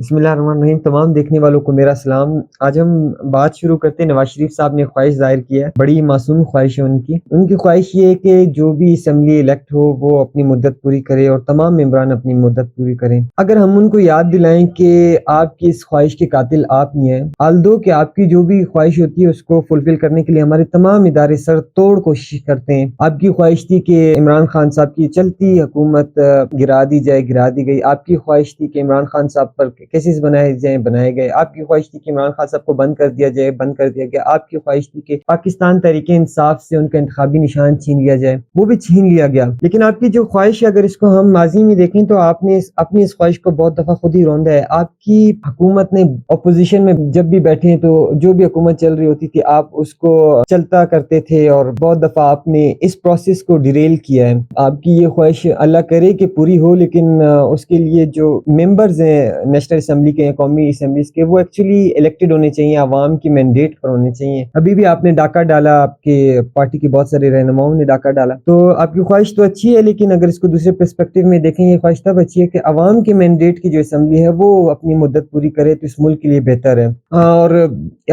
बिस्मिल्लाहिर्रहमानिर्रहीम। तमाम देखने वालों को मेरा सलाम। आज हम बात शुरू करते हैं। नवाज शरीफ साहब ने ख्वाहिश ज़ाहिर की है, बड़ी मासूम ख्वाहिश है उनकी ख्वाहिश ये है कि जो भी असम्बली इलेक्ट हो वो अपनी मुद्दत पूरी करे और तमाम मेंबरान अपनी मुद्दत पूरी करें। अगर हम उनको याद दिलाएं कि आपकी इस ख्वाहिश के कातिल आप ही हैं, आल्दो कि आपकी जो भी ख्वाहिश होती है उसको फुलफिल करने के लिए हमारे तमाम इदारे सर तोड़ कोशिश करते हैं। आपकी ख्वाहिश थी कि इमरान खान साहब की चलती हुकूमत गिरा दी जाए, गिरा दी गई। आपकी ख्वाहिश थी कि इमरान खान साहब पर केसेस बनाए जाए, बनाए गए। आपकी ख्वाहिश थी कि इमरान खान साहब को बंद कर दिया जाए, बंद कर दिया गया। आपकी ख्वाहिश थी कि पाकिस्तान तहरीक इंसाफ से उनका इंतखाबी निशान छीन लिया जाए, वो भी छीन लिया गया। लेकिन आपकी जो ख्वाहिश है, अगर इसको हम माजी में देखें तो आपने अपनी इस ख्वाहिश को बहुत दफा खुद ही रौंदा है। आपकी हुकूमत ने अपोजिशन में जब भी बैठे तो जो भी हुकूमत चल रही होती थी आप उसको चलता करते थे और बहुत दफा आपने इस प्रोसेस को डिरेल किया है। आपकी ये ख्वाहिश अल्लाह करे कि पूरी हो, लेकिन उसके लिए जो मेंबर्स हैं नेशनल असम्बली के, कौमी असम्बलीज के, वो एक्चुअली इलेक्टेड होने चाहिए, आवाम की मैंडेट पर होने चाहिए। अभी भी आपने डाका डाला, आपके पार्टी के बहुत सारे रहनुमाओं ने डाका डाला। तो आपकी ख्वाहिश तो अच्छी है, लेकिन अगर इसको दूसरे पर्सपेक्टिव में देखें, ये ख्वाहिश तब अच्छी है कि आवाम के मैंडेट की जो असम्बली है वो अपनी मुद्दत पूरी करे तो इस मुल्क के लिए बेहतर है। और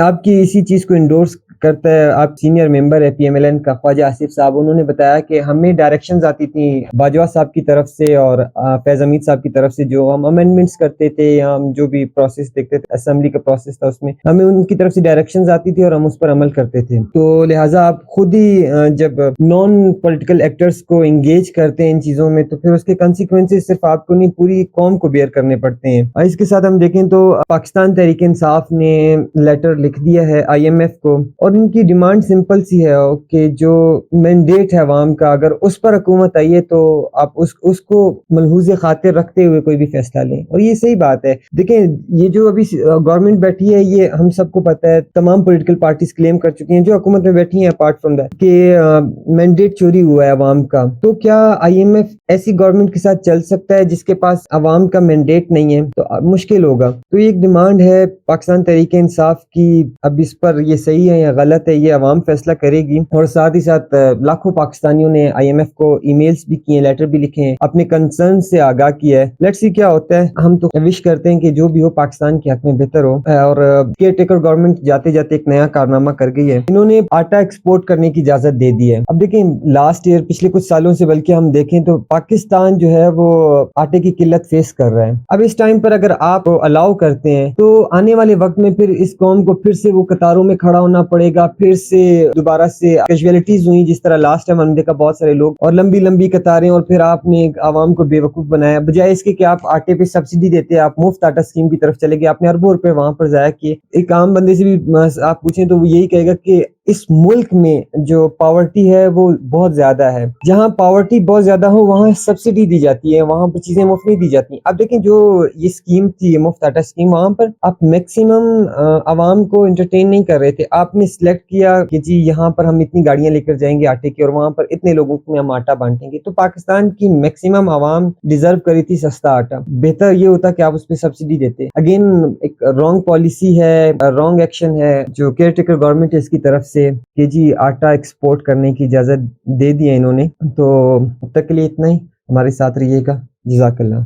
आपकी इसी चीज़ को इंडोर्स करता है आप सीनियर मेंबर है PMLN का ख्वाजा आसिफ साहब। उन्होंने बताया कि हमें डायरेक्शंस आती थी बाजवा साहब की तरफ से और फैज़ हमीद साहब की तरफ से, जो हम अमेंडमेंट्स करते थे या हम जो भी प्रोसेस देखते थे, असेंबली का प्रोसेस था, उसमें हमें उनकी तरफ से डायरेक्शंस आती थी और हम उस पर अमल करते थे। तो लिहाजा आप खुद ही जब नॉन पॉलिटिकल एक्टर्स को इंगेज करते हैं इन चीज़ों में, तो फिर उसके कंसिक्वेंसेस सिर्फ आपको नहीं, पूरी कौम को बेयर करने पड़ते हैं। और इसके साथ हम देखें तो पाकिस्तान तहरीक इंसाफ ने लेटर लिख दिया है IMF को, और इनकी डिमांड सिंपल सी है कि जो मैंडेट है अवाम का, अगर उस पर हुकूमत आई है तो आप उसको मलहूज़ खातिर रखते हुए कोई भी फैसला लें। और ये सही बात है। देखें, ये जो अभी गवर्नमेंट बैठी है, ये हम सबको पता है, तमाम पॉलिटिकल पार्टीज क्लेम कर चुकी हैं जो हुकूमत में बैठी हैं, अपार्ट फ्रॉम दैट कि मैंडेट चोरी हुआ है अवाम का। तो क्या IMF ऐसी गवर्नमेंट के साथ चल सकता है जिसके पास अवाम का मैंडेट नहीं है? तो मुश्किल होगा। तो ये एक डिमांड है पाकिस्तान तहरीक इंसाफ की। अब इस पर ये सही है या गलत है, ये अवाम फैसला करेगी। और साथ ही साथ लाखों पाकिस्तानियों ने IMF को ईमेल्स भी किए, लेटर भी लिखे हैं, अपने कंसर्न से आगाह किया है। लेट्स सी क्या होता है। हम तो विश करते हैं कि जो भी हो पाकिस्तान के हक में बेहतर हो। और केयर टेकर गवर्नमेंट जाते जाते एक नया कारनामा कर गई है, इन्होंने आटा एक्सपोर्ट करने की इजाजत दे दी है। अब देखें, लास्ट ईयर, पिछले कुछ सालों से बल्कि हम देखें तो पाकिस्तान जो है वो आटे की किल्लत फेस कर रहा है। अब इस टाइम पर अगर आप अलाउ करते हैं तो आने वाले वक्त में फिर इस कौम को फिर से वो कतारों में खड़ा होना पड़ेगा, फिर से दोबारा से कैजुअलिटीज हुई जिस तरह लास्ट टाइम हमने देखा बहुत सारे लोग, और लंबी लंबी कतारें, और फिर आपने आवाम को बेवकूफ बनाया। बजाय इसके कि आप आटे पे सब्सिडी देते, आप मुफ्त आटा स्कीम की तरफ चले गए, आपने अरबों रुपए वहां पर जाया किए। एक आम बंदे से भी आप पूछें तो वो यही कहेगा कि इस मुल्क में जो पावर्टी है वो बहुत ज्यादा है। जहाँ पावर्टी बहुत ज्यादा हो वहाँ सब्सिडी दी जाती है, वहां पर चीजें मुफ्त नहीं दी जाती। अब देखें, जो ये स्कीम थी मुफ्त आटा स्कीम, वहां पर आप मैक्सिमम आवाम को एंटरटेन नहीं कर रहे थे। आपने सिलेक्ट किया कि जी यहाँ पर हम इतनी गाड़ियां लेकर जाएंगे आटे की और वहां पर इतने लोगों में हम आटा बांटेंगे। तो पाकिस्तान की मैक्सिमम आवाम डिजर्व करी थी सस्ता आटा। बेहतर ये होता कि आप उस पर सब्सिडी देते। अगेन एक रॉन्ग पॉलिसी है, रॉन्ग एक्शन है जो केयर टेकर गवर्नमेंट है इसकी तरफ से कि जी आटा एक्सपोर्ट करने की इजाजत दे दी है इन्होंने। तो अब तक के लिए इतना ही। हमारे साथ रहिएगा। जज़ाकल्लाह।